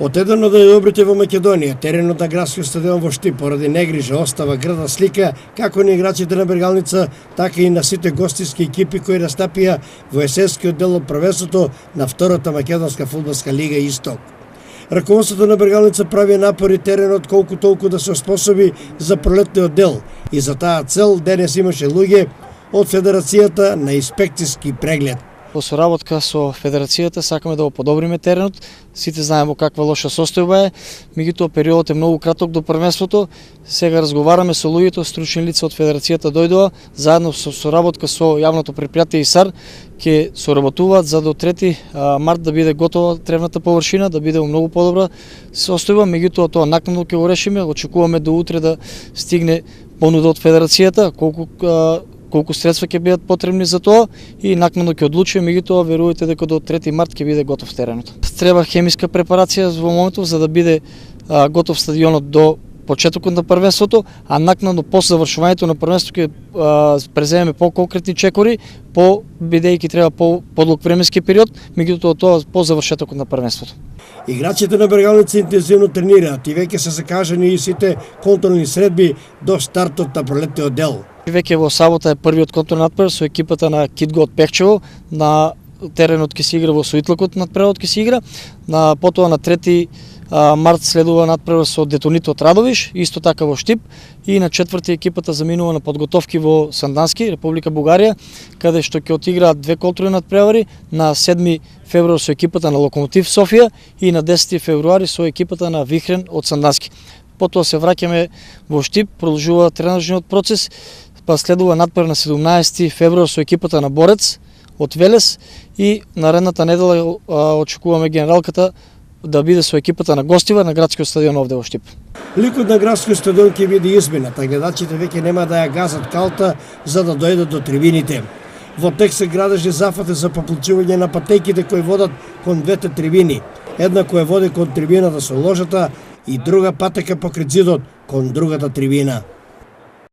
Од еден од најдобрите во Македонија, теренот на градскиот стадион во Штип поради негрижа остава града слика како на играчите на Бергалница, така и на сите гостински екипи кои настапија во есенскиот дел од првенството на втората македонска фудбалска лига Исток. Раководството на Бергалница прави напори теренот колку толку да се оспособи за пролетниот дел и за таа цел денес имаше луѓе од Федерацијата на инспекцијски преглед. Во соработка со Федерацијата сакаме да го подобриме теренот. Сите знаеме каква лоша состојба е, меѓутоа периодот е многу краток до првенството. Сега разговараме со луѓето, стручни лица од Федерацијата дојдоа, заедно со соработка со јавното претпријатие ИСАР ќе соработуваат за до 3 март да биде готова тревната површина, да биде во многу подобра состојба, меѓутоа тоа накнадно ќе го решиме. Очекуваме до утре да стигне понуда од Федерацијата, колку средства ќе бидат потребни за тоа и накнадно ќе одлучиме, меѓутоа верувајте дека до 3 март ќе биде готов теренот. Треба хемиска препарација во моментов за да биде готов стадионот до почетокот на првенството, а накнадно по завршувањето на првенството ќе преземеме по-конкретни чекори, бидејќи треба подлог временски период, меѓутоа тоа по завршетокот на првенството. Играчите на Бергалница интензивно тренираат и веќе се закажани и сите контролни средби до стартот на пролетниот дел. Веќе во сабота е првиот контролен надпревар со екипата на Китго од Пехчево. На теренот ќе се игра во Соитлакот, надпреварот ќе се игра. Потоа на 3 март следува надпревар со Детонит од Радовиш, исто така во Штип, и на 4 екипата заминува на подготовки во Сандански, Република Бугарија, каде што ќе отиграат 2 контролни надпревари на 7 февруар со екипата на Локомотив Софија и на 10 февруари со екипата на Вихрен од Сандански. Потоа се враќаме во Штип, продолжува тренажниот процес, па следува надпревар на 17 февруар со екипата на Борец од Велес и наредната недела очекуваме генералката да биде со екипата на гостива на градскиот стадион овде во Штип. Ликот на градскиот стадион ќе биде изменат, а гледачите веќе нема да ја газат калта за да дојдат до трибините. Во тек се градежни зафати за поплачување на патеките кои водат кон двете трибини. Една која води кон трибината со ложата и друга патека покрај зидот кон другата трибина.